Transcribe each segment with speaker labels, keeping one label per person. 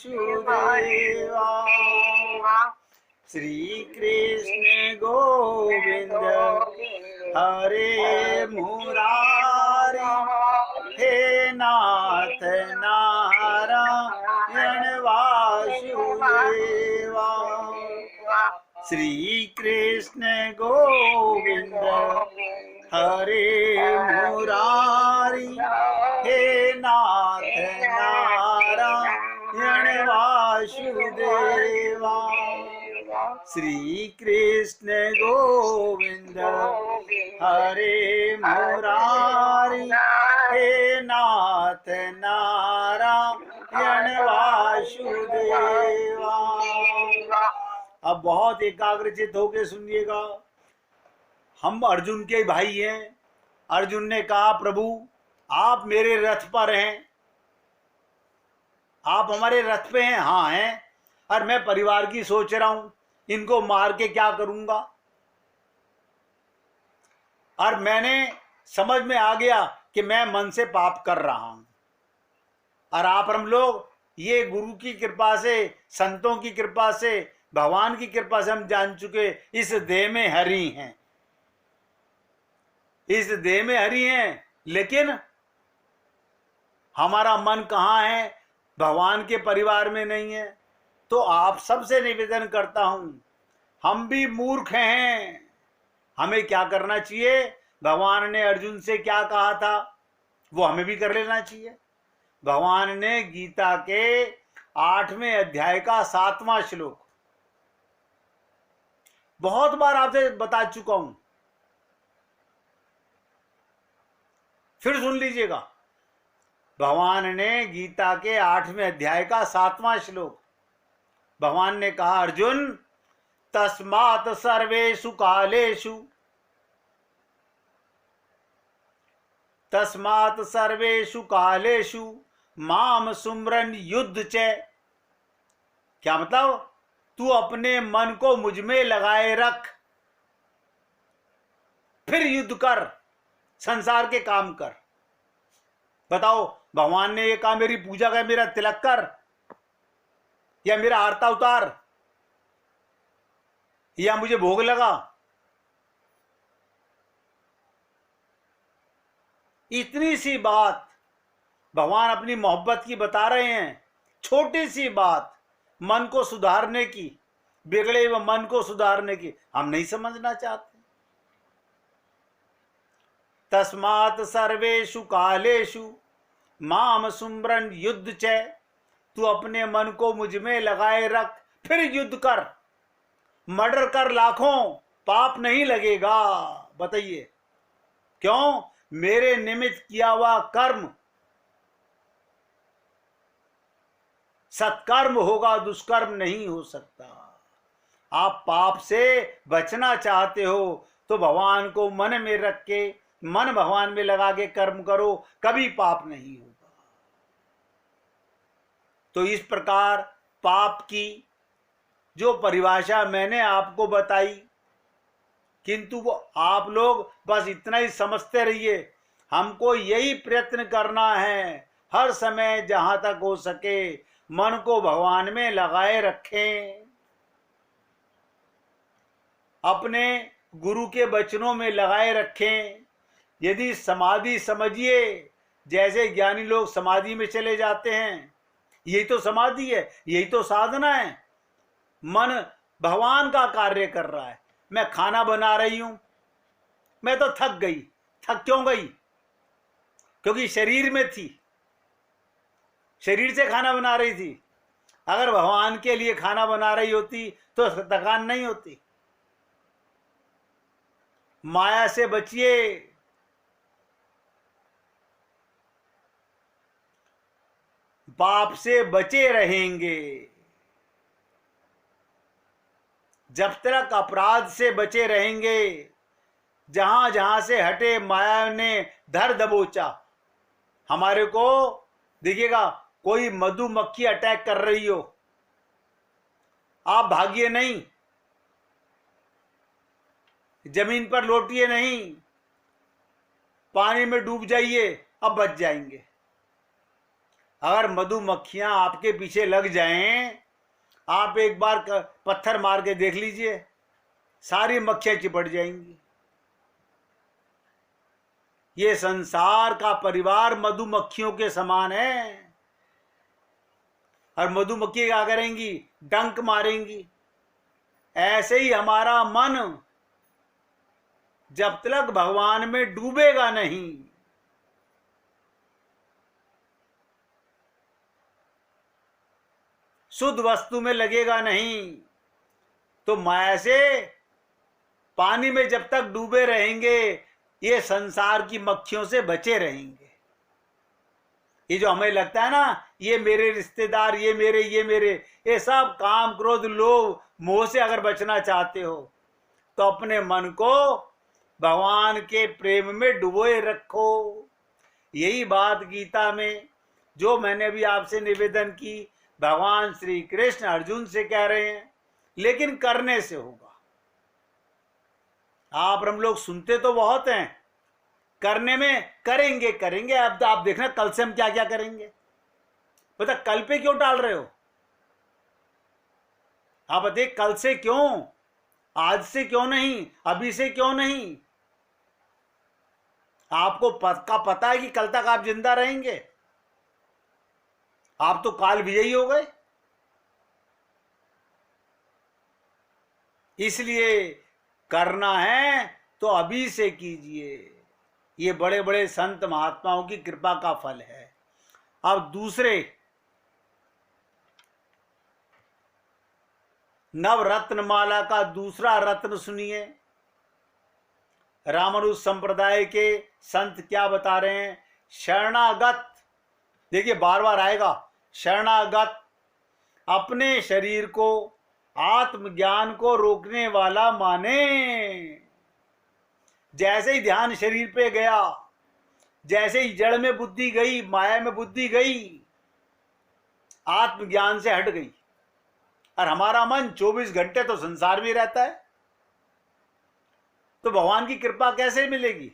Speaker 1: वासुदेवा। श्री कृष्ण गोविंद हरे मुरारी, हे नाथ नारायण वासुदेवा। श्री कृष्ण गोविंद हरे मुरारी, हे नाथ नारायण वासुदेवा। श्री कृष्ण गोविंद हरे मुरारी, हे नाथ नारायण वासुदेवा। अब बहुत एकाग्रचित होकर सुनिएगा। हम अर्जुन के भाई हैं। अर्जुन ने कहा, प्रभु आप मेरे रथ पर हैं, आप हमारे रथ पे हैं। हाँ हैं, और मैं परिवार की सोच रहा हूं, इनको मार के क्या करूंगा। और मैंने समझ में आ गया कि मैं मन से पाप कर रहा हूं। और आप हम लोग ये गुरु की कृपा से, संतों की कृपा से, भगवान की कृपा से हम जान चुके इस देह में हरि हैं, इस देह में हरि हैं। लेकिन हमारा मन कहाँ है? भगवान के परिवार में नहीं है। तो आप सबसे निवेदन करता हूं, हम भी मूर्ख हैं। हमें क्या करना चाहिए? भगवान ने अर्जुन से क्या कहा था वो हमें भी कर लेना चाहिए। भगवान ने गीता के 8वें अध्याय का 7वां श्लोक बहुत बार आपसे बता चुका हूं, फिर सुन लीजिएगा। भगवान ने गीता के 8वें अध्याय का 7वां श्लोक, भगवान ने कहा, अर्जुन तस्मात् सर्वेषु कालेषु, तस्मात् सर्वेषु कालेषु माम सुमरन युद्ध च। क्या मतलब? तू अपने मन को मुझ में लगाए रख, फिर युद्ध कर, संसार के काम कर। बताओ, भगवान ने ये कहा मेरी पूजा कर, मेरा तिलक कर, या मेरा आरता उतार, या मुझे भोग लगा। इतनी सी बात भगवान अपनी मोहब्बत की बता रहे हैं। छोटी सी बात मन को सुधारने की, बिगड़े हुए मन को सुधारने की, हम नहीं समझना चाहते। तस्मात् सर्वेषु कालेषु माम सुमरन युद्ध च। तू अपने मन को मुझ में लगाए रख, फिर युद्ध कर। मर्डर कर लाखों, पाप नहीं लगेगा। बताइए क्यों? मेरे निमित्त किया हुआ कर्म सत्कर्म होगा, दुष्कर्म नहीं हो सकता। आप पाप से बचना चाहते हो तो भगवान को मन में रख के, मन भगवान में लगा के कर्म करो, कभी पाप नहीं होगा। तो इस प्रकार पाप की जो परिभाषा मैंने आपको बताई, किंतु वो आप लोग बस इतना ही समझते रहिए। हमको यही प्रयत्न करना है, हर समय जहां तक हो सके मन को भगवान में लगाए रखें, अपने गुरु के वचनों में लगाए रखें। यदि समाधि समझिए, जैसे ज्ञानी लोग समाधि में चले जाते हैं, यही तो समाधि है, यही तो साधना है। मन भगवान का कार्य कर रहा है। मैं खाना बना रही हूं, मैं तो थक गई। थक क्यों गई? क्योंकि शरीर में थी, शरीर से खाना बना रही थी। अगर भगवान के लिए खाना बना रही होती तो थकान नहीं होती। माया से बचिए, पाप से बचे रहेंगे। जब तक अपराध से बचे रहेंगे, जहां जहां से हटे माया ने धर दबोचा। हमारे को देखिएगा, कोई मधुमक्खी अटैक कर रही हो, आप भागिए नहीं, जमीन पर लौटिए नहीं, पानी में डूब जाइए, अब बच जाएंगे। अगर मधुमक्खियां आपके पीछे लग जाएं, आप एक बार पत्थर मार के देख लीजिए, सारी मक्खियां चिपट जाएंगी। ये संसार का परिवार मधुमक्खियों के समान है। और मधुमक्खी क्या करेंगी? डंक मारेंगी। ऐसे ही हमारा मन जब तक भगवान में डूबेगा नहीं, शुद्ध वस्तु में लगेगा नहीं, तो माया से पानी में जब तक डूबे रहेंगे, ये संसार की मक्खियों से बचे रहेंगे। ये जो हमें लगता है ना, ये मेरे रिश्तेदार, ये मेरे, ये सब काम, क्रोध, लोभ, मोह से अगर बचना चाहते हो तो अपने मन को भगवान के प्रेम में डुबोए रखो। यही बात गीता में जो मैंने अभी आपसे निवेदन की, भगवान श्री कृष्ण अर्जुन से कह रहे हैं, लेकिन करने से होगा। आप हम लोग सुनते तो बहुत हैं, करने में करेंगे। अब आप देखना कल से हम क्या क्या करेंगे। पता कल पे क्यों टाल रहे हो? आप बताइए, कल से क्यों? आज से क्यों नहीं? अभी से क्यों नहीं? आपको पता है कि कल तक आप जिंदा रहेंगे? आप तो काल विजयी हो गए। इसलिए करना है तो अभी से कीजिए। ये बड़े बड़े संत महात्माओं की कृपा का फल है। अब दूसरे नवरत्नमाला का दूसरा रत्न सुनिए। रामानुज संप्रदाय के संत क्या बता रहे हैं? शरणागत, देखिए बार बार आएगा, शरणागत अपने शरीर को आत्मज्ञान को रोकने वाला माने। जैसे ही ध्यान शरीर पे गया, जैसे ही जड़ में बुद्धि गई, माया में बुद्धि गई, आत्मज्ञान से हट गई। और हमारा मन 24 घंटे तो संसार में रहता है, तो भगवान की कृपा कैसे मिलेगी?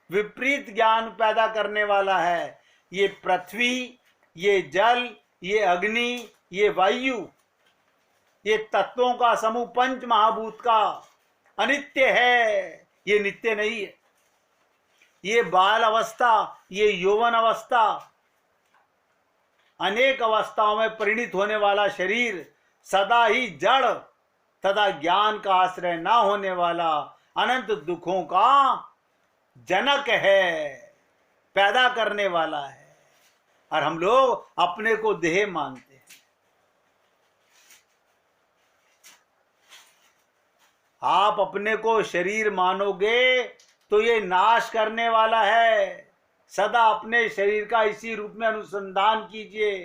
Speaker 1: विपरीत ज्ञान पैदा करने वाला है ये पृथ्वी, ये जल, ये अग्नि, ये वायु, ये तत्वों का समूह पंच महाभूत का अनित्य है, ये नित्य नहीं है। ये बाल अवस्था, ये यौवन अवस्था, अनेक अवस्थाओं में परिणित होने वाला शरीर सदा ही जड़ तथा ज्ञान का आश्रय ना होने वाला अनंत दुखों का जनक है, पैदा करने वाला है। और हम लोग अपने को देह मानते हैं। आप अपने को शरीर मानोगे तो ये नाश करने वाला है। सदा अपने शरीर का इसी रूप में अनुसंधान कीजिए।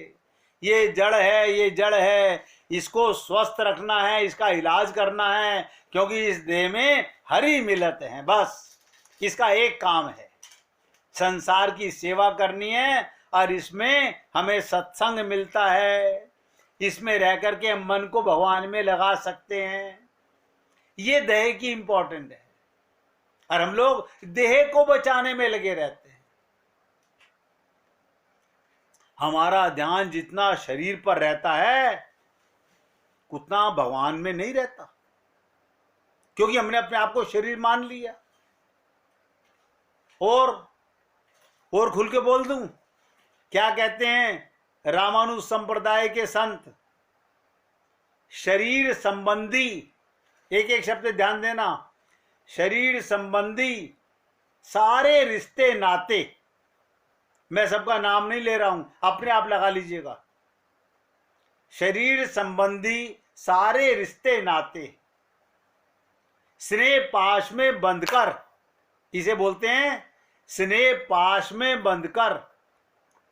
Speaker 1: ये जड़ है, ये जड़ है, इसको स्वस्थ रखना है, इसका इलाज करना है, क्योंकि इस देह में हरि मिलत है। बस इसका एक काम है, संसार की सेवा करनी है। और इसमें हमें सत्संग मिलता है, इसमें रह करके हम मन को भगवान में लगा सकते हैं। ये देह की इंपॉर्टेंट है। और हम लोग देह को बचाने में लगे रहते हैं। हमारा ध्यान जितना शरीर पर रहता है उतना भगवान में नहीं रहता, क्योंकि हमने अपने आप को शरीर मान लिया। और खुल के बोल दूं, क्या कहते हैं रामानुज संप्रदाय के संत? शरीर संबंधी, एक एक शब्द ध्यान देना, शरीर संबंधी सारे रिश्ते नाते, मैं सबका नाम नहीं ले रहा हूं, अपने आप लगा लीजिएगा। शरीर संबंधी सारे रिश्ते नाते स्नेह पाश में बंधकर, इसे बोलते हैं स्नेह पाश में बंधकर।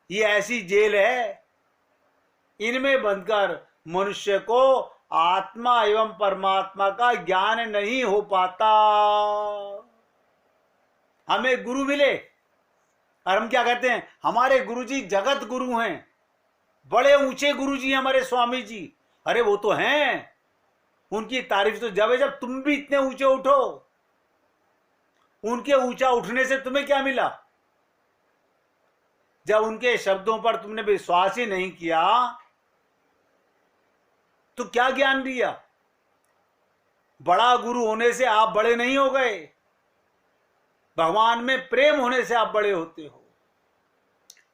Speaker 1: ये ऐसी जेल है, इनमें बंधकर मनुष्य को आत्मा एवं परमात्मा का ज्ञान नहीं हो पाता। हमें गुरु मिले और हम क्या कहते हैं, हमारे गुरुजी जगत गुरु हैं, बड़े ऊंचे गुरुजी हमारे स्वामी जी। अरे वो तो हैं, उनकी तारीफ तो जब है जब तुम भी इतने ऊंचे उठो। उनके ऊंचा उठने से तुम्हें क्या मिला? जब उनके शब्दों पर तुमने विश्वास ही नहीं किया तो क्या ज्ञान दिया? बड़ा गुरु होने से आप बड़े नहीं हो गए, भगवान में प्रेम होने से आप बड़े होते हो।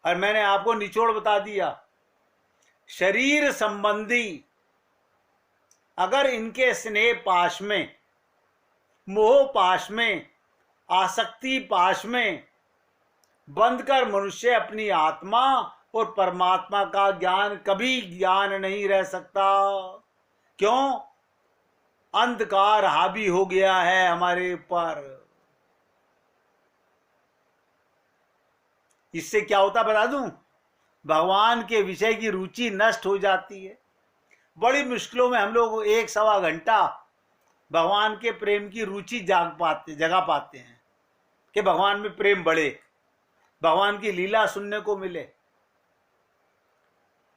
Speaker 1: और मैंने आपको निचोड़ बता दिया, शरीर संबंधी अगर इनके स्नेह पाश में, मोह पाश में, आसक्ति पाश में बंधकर मनुष्य अपनी आत्मा और परमात्मा का ज्ञान कभी ज्ञान नहीं रह सकता। क्यों? अंधकार हावी हो गया है हमारे ऊपर। इससे क्या होता बता दूं? भगवान के विषय की रुचि नष्ट हो जाती है। बड़ी मुश्किलों में हम लोग 1-1.25 घंटा भगवान के प्रेम की रुचि जगा पाते हैं कि भगवान में प्रेम बढ़े, भगवान की लीला सुनने को मिले,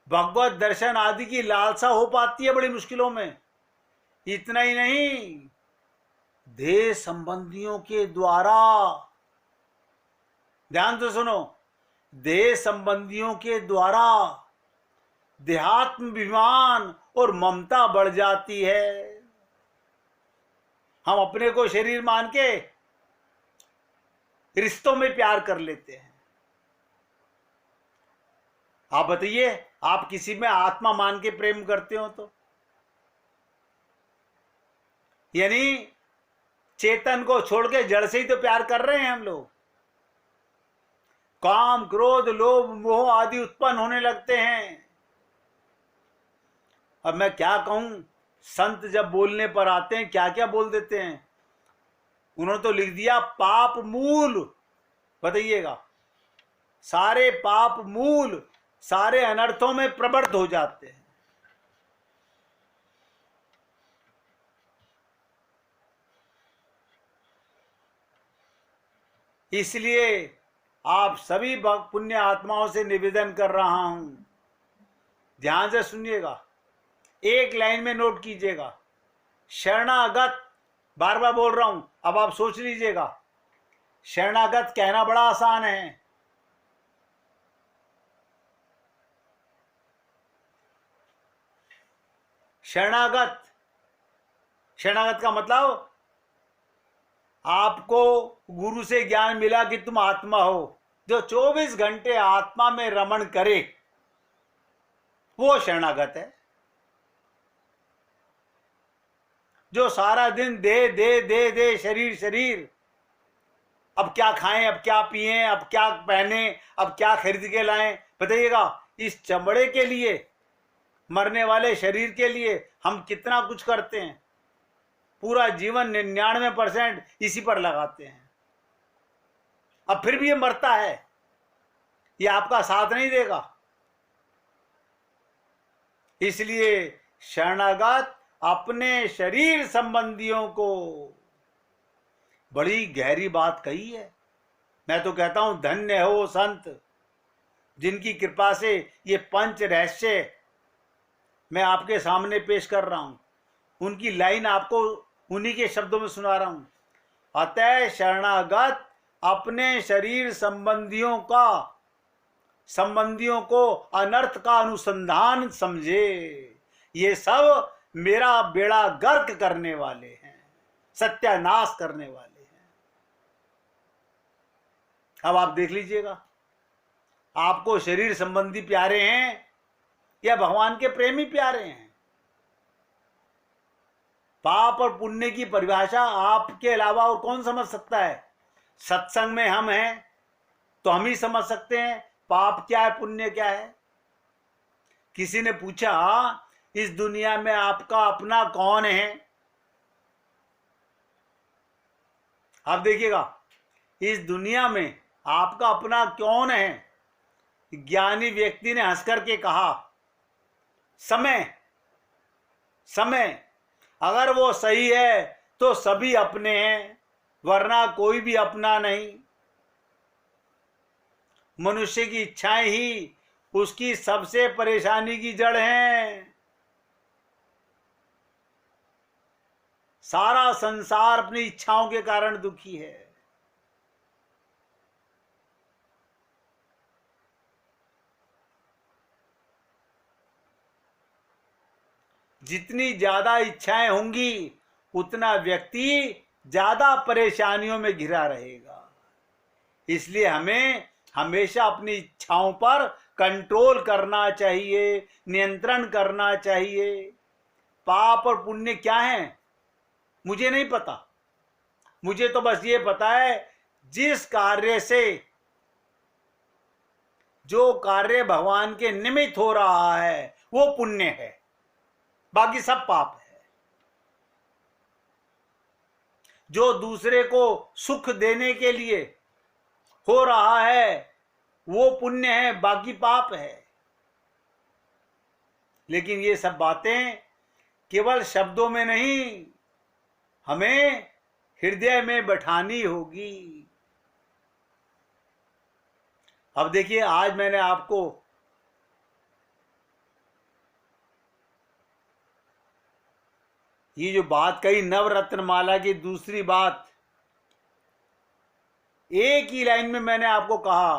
Speaker 1: भगवत दर्शन आदि की लालसा हो पाती है बड़ी मुश्किलों में। इतना ही नहीं, देह संबंधियों के द्वारा, ध्यान से सुनो, देह संबंधियों के द्वारा देहात्म अभिमान और ममता बढ़ जाती है। हम अपने को शरीर मान के रिश्तों में प्यार कर लेते हैं। आप बताइए, आप किसी में आत्मा मान के प्रेम करते हो तो? यानी चेतन को छोड़ के जड़ से ही तो प्यार कर रहे हैं हम लोग। काम, क्रोध, लोभ, मोह आदि उत्पन्न होने लगते हैं। अब मैं क्या कहूं, संत जब बोलने पर आते हैं क्या क्या बोल देते हैं। उन्होंने तो लिख दिया पाप मूल। बताइएगा, सारे पाप मूल सारे अनर्थों में प्रवृत्त हो जाते हैं। इसलिए आप सभी पुण्य आत्माओं से निवेदन कर रहा हूं, ध्यान से सुनिएगा, एक लाइन में नोट कीजिएगा, शरणागत, बार बार बोल रहा हूं, अब आप सोच लीजिएगा। शरणागत कहना बड़ा आसान है, शरणागत, शरणागत का मतलब आपको गुरु से ज्ञान मिला कि तुम आत्मा हो, जो 24 घंटे आत्मा में रमण करे वो शरणागत है। जो सारा दिन दे दे दे दे शरीर शरीर, अब क्या खाएं, अब क्या पिएं, अब क्या पहने, अब क्या खरीद के लाएं। बताइएगा, इस चमड़े के लिए, मरने वाले शरीर के लिए हम कितना कुछ करते हैं। पूरा जीवन 99% इसी पर लगाते हैं। अब फिर भी ये मरता है, ये आपका साथ नहीं देगा। इसलिए शरणागत अपने शरीर संबंधियों को, बड़ी गहरी बात कही है। मैं तो कहता हूं धन्य हो संत, जिनकी कृपा से ये पंच रहस्य मैं आपके सामने पेश कर रहा हूं। उनकी लाइन आपको उन्हीं के शब्दों में सुना रहा हूं। अतः शरणागत अपने शरीर संबंधियों को अनर्थ का अनुसंधान समझे। ये सब मेरा बेड़ा गर्क करने वाले हैं, सत्यानाश करने वाले हैं। अब आप देख लीजिएगा, आपको शरीर संबंधी प्यारे हैं या भगवान के प्रेमी प्यारे हैं। पाप और पुण्य की परिभाषा आपके अलावा और कौन समझ सकता है? सत्संग में हम हैं तो हम ही समझ सकते हैं पाप क्या है, पुण्य क्या है। किसी ने पूछा, इस दुनिया में आपका अपना कौन है? आप देखिएगा, इस दुनिया में आपका अपना कौन है? ज्ञानी व्यक्ति ने हंस करके कहा, समय। समय अगर वो सही है तो सभी अपने हैं, वरना कोई भी अपना नहीं। मनुष्य की इच्छाएं ही उसकी सबसे परेशानी की जड़ हैं। सारा संसार अपनी इच्छाओं के कारण दुखी है। जितनी ज्यादा इच्छाएं होंगी उतना व्यक्ति ज्यादा परेशानियों में घिरा रहेगा। इसलिए हमें हमेशा अपनी इच्छाओं पर कंट्रोल करना चाहिए, नियंत्रण करना चाहिए। पाप और पुण्य क्या है मुझे नहीं पता, मुझे तो बस ये पता है जिस कार्य से, जो कार्य भगवान के निमित्त हो रहा है वो पुण्य है, बाकी सब पाप है। जो दूसरे को सुख देने के लिए हो रहा है वो पुण्य है, बाकी पाप है। लेकिन ये सब बातें केवल शब्दों में नहीं, हमें हृदय में बैठानी होगी। अब देखिए, आज मैंने आपको ये जो बात कही नवरत्न माला की दूसरी बात, एक ही लाइन में मैंने आपको कहा,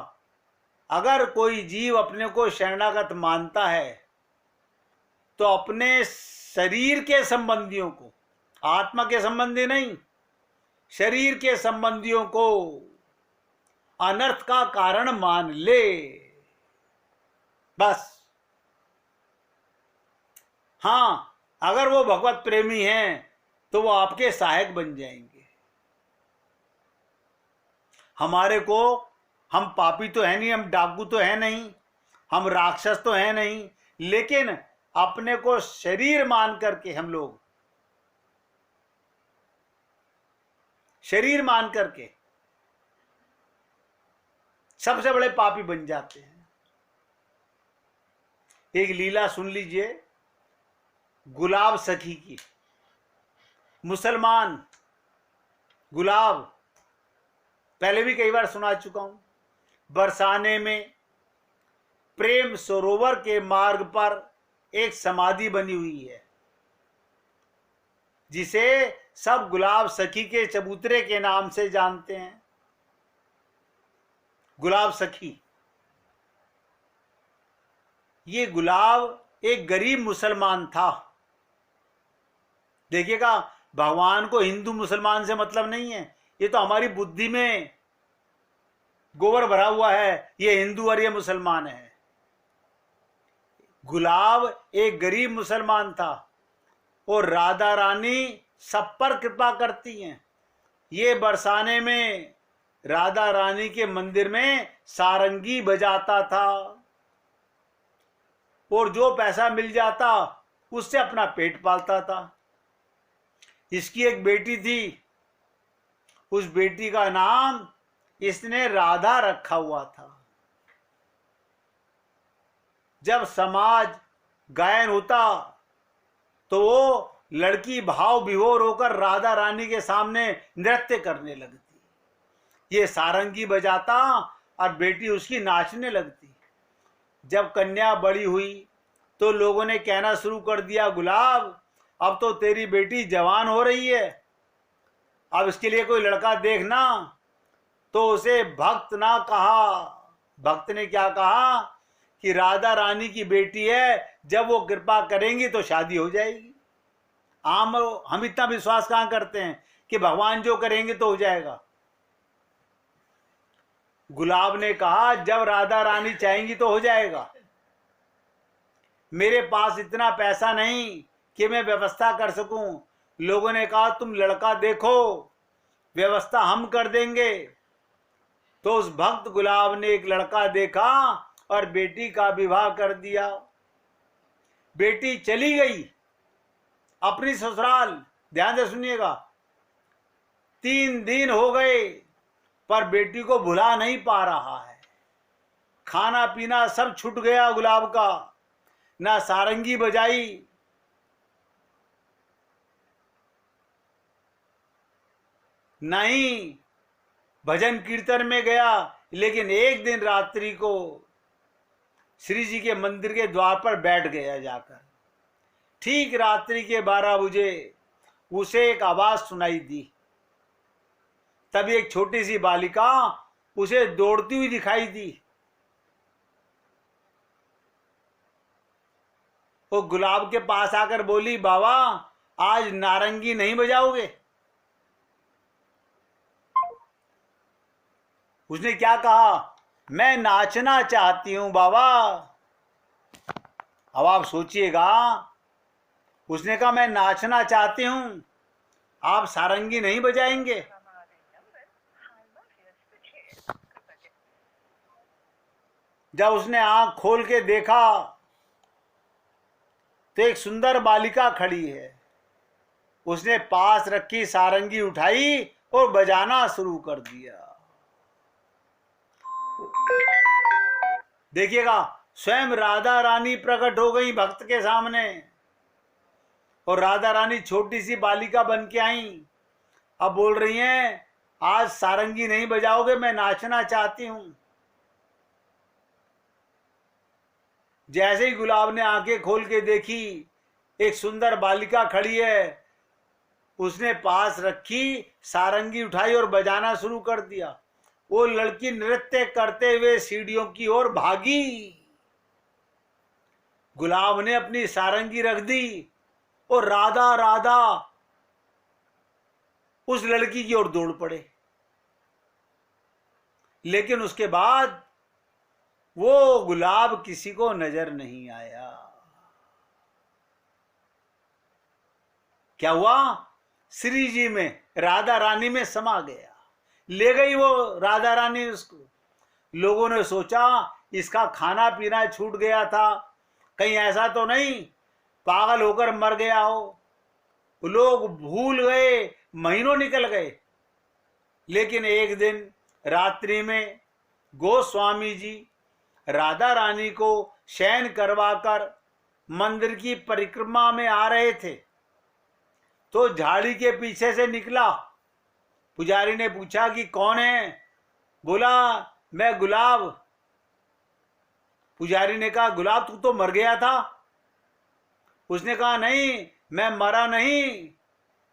Speaker 1: अगर कोई जीव अपने को शरणागत मानता है तो अपने शरीर के संबंधियों को, आत्मा के संबंधी नहीं, शरीर के संबंधियों को अनर्थ का कारण मान ले, बस। हां, अगर वो भगवत प्रेमी हैं तो वो आपके सहायक बन जाएंगे। हमारे को, हम पापी तो है नहीं, हम डाकू तो है नहीं, हम राक्षस तो है नहीं, लेकिन अपने को शरीर मान करके हम लोग, शरीर मान करके सबसे बड़े पापी बन जाते हैं। एक लीला सुन लीजिए गुलाब सखी की। मुसलमान गुलाब, पहले भी कई बार सुना चुका हूं, बरसाने में प्रेम सरोवर के मार्ग पर एक समाधि बनी हुई है जिसे सब गुलाब सखी के चबूतरे के नाम से जानते हैं। गुलाब सखी, ये गुलाब एक गरीब मुसलमान था। देखिएगा, भगवान को हिंदू मुसलमान से मतलब नहीं है, ये तो हमारी बुद्धि में गोबर भरा हुआ है, ये हिंदू और ये मुसलमान है। गुलाब एक गरीब मुसलमान था और राधा रानी सब पर कृपा करती हैं। ये बरसाने में राधा रानी के मंदिर में सारंगी बजाता था और जो पैसा मिल जाता उससे अपना पेट पालता था। इसकी एक बेटी थी, उस बेटी का नाम इसने राधा रखा हुआ था। जब समाज गायन होता तो वो लड़की भाव विभोर होकर राधा रानी के सामने नृत्य करने लगती। ये सारंगी बजाता और बेटी उसकी नाचने लगती। जब कन्या बड़ी हुई तो लोगों ने कहना शुरू कर दिया, गुलाब अब तो तेरी बेटी जवान हो रही है, अब इसके लिए कोई लड़का देखना। तो उसे भक्त ना कहा। भक्त ने क्या कहा कि राधा रानी की बेटी है, जब वो कृपा करेंगी तो शादी हो जाएगी। हम इतना विश्वास कहां करते हैं कि भगवान जो करेंगे तो हो जाएगा। गुलाब ने कहा, जब राधा रानी चाहेंगी तो हो जाएगा। मेरे पास इतना पैसा नहीं कि मैं व्यवस्था कर सकूं। लोगों ने कहा, तुम लड़का देखो, व्यवस्था हम कर देंगे। तो उस भक्त गुलाब ने एक लड़का देखा और बेटी का विवाह कर दिया। बेटी चली गई अपनी ससुराल। ध्यान से सुनिएगा, 3 दिन हो गए पर बेटी को भुला नहीं पा रहा है। खाना पीना सब छूट गया गुलाब का, ना सारंगी बजाई, नहीं भजन कीर्तन में गया। लेकिन एक दिन रात्रि को श्री जी के मंदिर के द्वार पर बैठ गया जाकर। ठीक रात्रि के 12 बजे उसे एक आवाज सुनाई दी। तभी एक छोटी सी बालिका उसे दौड़ती हुई दिखाई दी। वो गुलाब के पास आकर बोली, बाबा आज नारंगी नहीं बजाओगे? उसने क्या कहा, मैं नाचना चाहती हूं बाबा। अब आप सोचिएगा, उसने कहा मैं नाचना चाहती हूं, आप सारंगी नहीं बजाएंगे? जब उसने आंख खोल के देखा तो एक सुंदर बालिका खड़ी है। उसने पास रखी सारंगी उठाई और बजाना शुरू कर दिया। देखिएगा, स्वयं राधा रानी प्रकट हो गई भक्त के सामने, और राधा रानी छोटी सी बालिका बन के आई। अब बोल रही हैं, आज सारंगी नहीं बजाओगे, मैं नाचना चाहती हूं। जैसे ही गुलाब ने आंखें खोल के देखी, एक सुंदर बालिका खड़ी है। उसने पास रखी सारंगी उठाई और बजाना शुरू कर दिया। वो लड़की नृत्य करते हुए सीढ़ियों की ओर भागी। गुलाब ने अपनी सारंगी रख दी और राधा राधा उस लड़की की ओर दौड़ पड़े। लेकिन उसके बाद वो गुलाब किसी को नजर नहीं आया। क्या हुआ, श्री जी में, राधा रानी में समा गया। ले गई वो राधा रानी उसको। लोगों ने सोचा इसका खाना पीना छूट गया था, कहीं ऐसा तो नहीं पागल होकर मर गया हो। लोग भूल गए, महीनों निकल गए। लेकिन एक दिन रात्रि में गोस्वामी जी राधा रानी को शयन करवाकर मंदिर की परिक्रमा में आ रहे थे, तो झाड़ी के पीछे से निकला। पुजारी ने पूछा कि कौन है? बोला मैं गुलाब। पुजारी ने कहा, गुलाब तू तो मर गया था। उसने कहा, नहीं मैं मरा नहीं,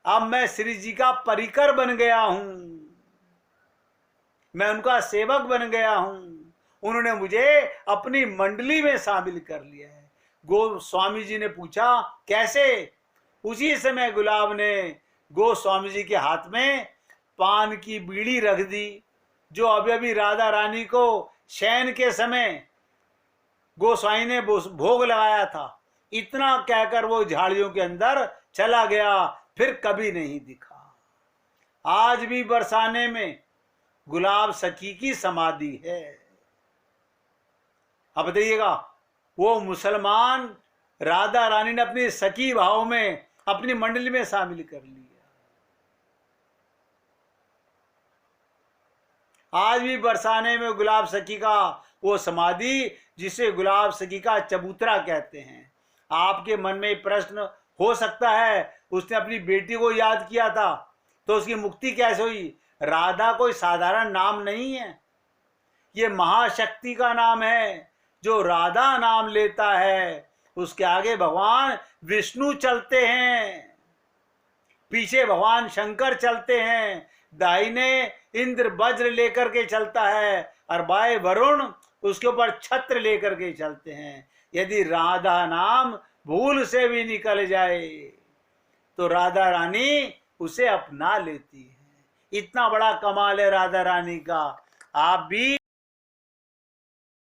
Speaker 1: अब मैं श्री जी का परिकर बन गया हूं, मैं उनका सेवक बन गया हूं। उन्होंने मुझे अपनी मंडली में शामिल कर लिया है। गोस्वामी जी ने पूछा कैसे? उसी समय गुलाब ने गोस्वामी जी के हाथ में पान की बीड़ी रख दी, जो अभी अभी राधा रानी को शयन के समय गोस्वामी ने भोग लगाया था। इतना कहकर वो झाड़ियों के अंदर चला गया, फिर कभी नहीं दिखा। आज भी बरसाने में गुलाब सखी की समाधि है। अब बताइएगा, वो मुसलमान राधा रानी ने अपनी सखी भाव में अपनी मंडली में शामिल कर लिया। आज भी बरसाने में गुलाब सखी का वो समाधि, जिसे गुलाब सखी का चबूतरा कहते हैं। आपके मन में प्रश्न हो सकता है, उसने अपनी बेटी को याद किया था तो उसकी मुक्ति कैसे हुई? राधा कोई साधारण नाम नहीं है, ये महाशक्ति का नाम है। जो राधा नाम लेता है उसके आगे भगवान विष्णु चलते हैं, पीछे भगवान शंकर चलते हैं, दाहिने इंद्र वज्र लेकर के चलता है और बाएं वरुण उसके ऊपर छत्र लेकर के चलते हैं। यदि राधा नाम भूल से भी निकल जाए तो राधा रानी उसे अपना लेती है। इतना बड़ा कमाल है राधा रानी का। आप भी